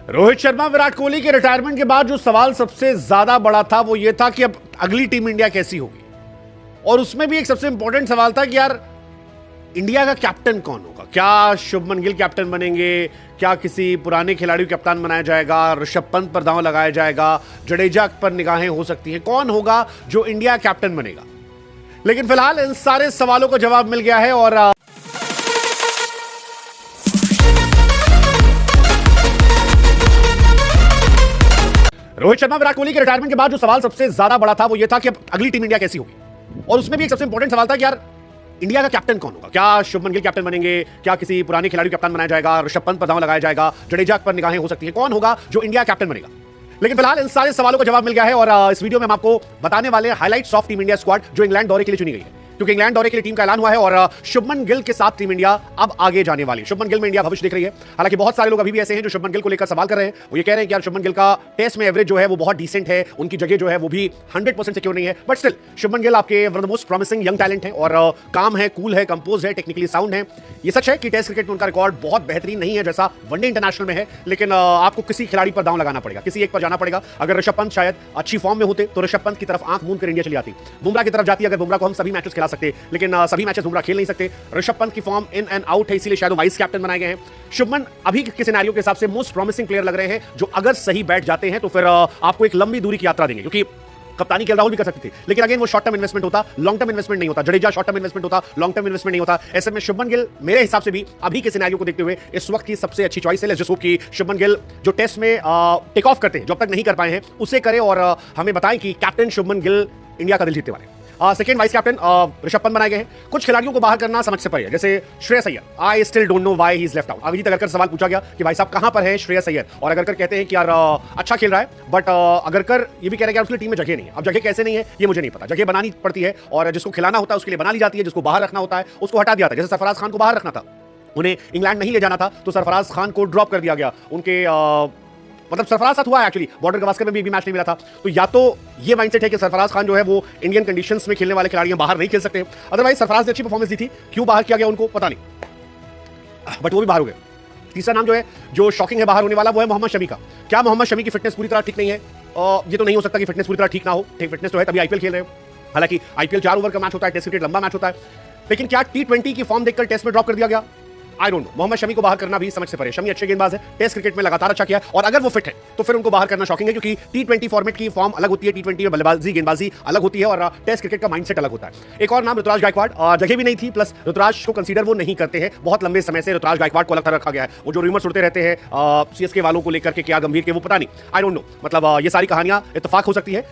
रोहित शर्मा विराट कोहली के रिटायरमेंट के बाद जो सवाल सबसे ज्यादा बड़ा था वो ये था कि अब अगली टीम इंडिया कैसी होगी। और उसमें भी एक सबसे इंपॉर्टेंट सवाल था कि यार इंडिया का कैप्टन कौन होगा। क्या शुभमन गिल कैप्टन बनेंगे, क्या किसी पुराने खिलाड़ी को कप्तान बनाया जाएगा, ऋषभ पंत पर दांव लगाया जाएगा, जडेजा पर निगाहें हो सकती हैं, कौन होगा जो इंडिया कैप्टन बनेगा। लेकिन फिलहाल इन सारे सवालों का जवाब मिल गया है। और रोहित शर्मा विराट कोहली के रिटायरमेंट के बाद जो सवाल सबसे ज्यादा बड़ा था वो ये था कि अब अगली टीम इंडिया कैसी होगी। और उसमें भी एक सबसे इंपॉर्टेंट सवाल था कि यार इंडिया का कैप्टन कौन होगा। क्या शुभमन गिल कैप्टन बनेंगे, क्या किसी पुराने खिलाड़ी को कप्तान बनाया जाएगा, ऋषभ पंत पर दांव लगाया जाएगा, जडेजा पर निगाहें हो सकती हैं, कौन होगा जो इंडिया कैप्टन बनेगा। लेकिन फिलहाल इन सारे सवालों का जवाब मिल गया है। और इस वीडियो में हम आपको बताने वाले highlights of team India squad जो इंग्लैंड दौरे के लिए चुनी गई है, क्योंकि इंग्लैंड दौरे के लिए टीम का ऐलान हुआ है और शुभमन गिल के साथ टीम इंडिया अब आगे जाने वाली है। शुभमन गिल में इंडिया भविष्य देख रही है। हालांकि बहुत सारे लोग अभी भी ऐसे हैं जो शुभमन गिल को लेकर सवाल कर रहे हैं। वो ये कह रहे हैं कि यार शुभमन गिल का टेस्ट में एवरेज जो है वो बहुत डिसेंट है, उनकी जगह जो है वो भी 100% सिक्योर नहीं है। बट स्टिल शुभमन गिल आपके one of the most promising young talent है और काम है, कूल है, कंपोज है, टेक्निकली साउंड है। ये सच है कि टेस्ट क्रिकेट में उनका रिकॉर्ड बहुत बेहतरीन नहीं है जैसा वनडे इंटरनेशनल में है, लेकिन आपको किसी खिलाड़ी पर दांव लगाना पड़ेगा, किसी एक पर जाना पड़ेगा। अगर ऋषभ पंत शायद अच्छी फॉर्म में होते तो ऋषभ पंत की तरफ आंख मूंद कर इंडिया चली जाती, बुमराह की तरफ जाती। अगर बुमराह को हम सभी मैचेस खिला सकते, लेकिन सभी मैचेस बुमराह खेल नहीं सकते। ऋषभ पंत की फॉर्म इन एंड आउट है, इसीलिए शायद वाइस कैप्टन बनाए गए हैं। शुभमन अभी के सिनेरियो के हिसाब से मोस्ट प्रॉमिसिंग प्लेयर लग रहे हैं, जो अगर सही बैठ जाते हैं तो फिर आपको एक लंबी दूरी की यात्रा देंगे, क्योंकि कप्तानी के राहुल भी कर सकती थी, लेकिन अगेन वो शॉर्ट टर्म इन्वेस्टमेंट होता, लॉन्ग टर्म इन्वेस्टमेंट नहीं होता। जडेजा शॉर्ट टर्म इन्वेस्टमेंट होता, लॉन्ग टर्म इन्वेस्टमेंट नहीं होता। ऐसे में शुभमन गिल मेरे हिसाब से भी अभी के सिनेरियो को देखते हुए इस वक्त की सबसे अच्छी चॉइस है। लेट्स जस्ट होप कि शुभमन गिल जो टेस्ट में टेक ऑफ करते हैं, जो अब तक नहीं कर पाए हैं, उसे करें और हमें बताएं कि कैप्टन शुभमन गिल इंडिया का दिल जीतने वाले। Second vice captain Rishabh Pant बनाए गए हैं। कुछ खिलाड़ियों को बाहर करना समझ से परे है, जैसे Shreyas Iyer. I still don't know why he is left out. अभी तक अगर सवाल पूछा गया कि भाई साहब कहां पर है श्रेयस अय्यर, और अगर कहते हैं कि यार अच्छा खेल रहा है, बट अगर ये भी कह रहे हैं कि उसकी टीम में जगह नहीं है। अब जगह कैसे नहीं है ये मुझे नहीं पता, जगह बनानी पड़ती है और जिसको खिलाना होता है उसके लिए बना ली जाती है, जिसको बाहर रखना होता है उसको हटा दिया जाता है। जैसे सरफराज खान को बाहर रखना था, उन्हें इंग्लैंड नहीं ले जाना था तो सरफराज खान को ड्रॉप कर दिया गया। उनके मतलब सरफराज साथ हुआ है एक्चुअली, बॉर्डर गवास्कर में भी मैच नहीं मिला था। तो या तो ये माइंडसेट है कि सरफराज खान जो है वो इंडियन कंडीशंस में खेलने वाले खिलाड़ी बाहर नहीं खेल सकते, अदरवाइज सरफराज ने अच्छी परफॉर्मेंस दी थी, क्यों बाहर किया गया उनको पता नहीं, बट वो भी बाहर हो गए। तीसरा नाम जो है जो शॉकिंग है बाहर होने वाला, वो है मोहम्मद शमी का। क्या मोहम्मद शमी की फिटनेस पूरी तरह ठीक नहीं है? ये तो नहीं हो सकता कि फिटनेस पूरी तरह ठीक ना हो, ठीक फिटनेस तो है तभी आईपीएल खेल रहे हो। हालांकि आईपीएल 4 ओवर का मैच होता है, टेस्ट क्रिकेट लंबा मैच होता है, लेकिन क्या T20 की फॉर्म देखकर टेस्ट में ड्रॉप कर दिया गया? I don't know. Mohammed Shami को बाहर करना भी समझ से परे। शमी अच्छे गेंदबाज है, टेस्ट क्रिकेट में लगातार अच्छा किया, और अगर वो फिट है तो फिर उनको बाहर करना शॉकिंग है, क्योंकि T20 फॉर्मेट की फॉर्म अलग होती है, T20 में बल्लेबाजी गेंदबाजी अलग होती है और टेस्ट क्रिकेट का माइंडसेट अलग होता है। एक और नाम ऋतुराज गायकवाड़। जगह भी नहीं थी, प्लस ऋतुराज को कंसीडर वो नहीं करते हैं। बहुत लंबे समय से ऋतुराज गायकवाड़ को अलग तरह रखा गया है। वो जो रूमर्स उड़ते रहते हैं CSK वालों को लेकर के, क्या गंभीर के, वो पता नहीं, आई डोंट नो। मतलब ये सारी कहानियां इत्तेफाक हो सकती है।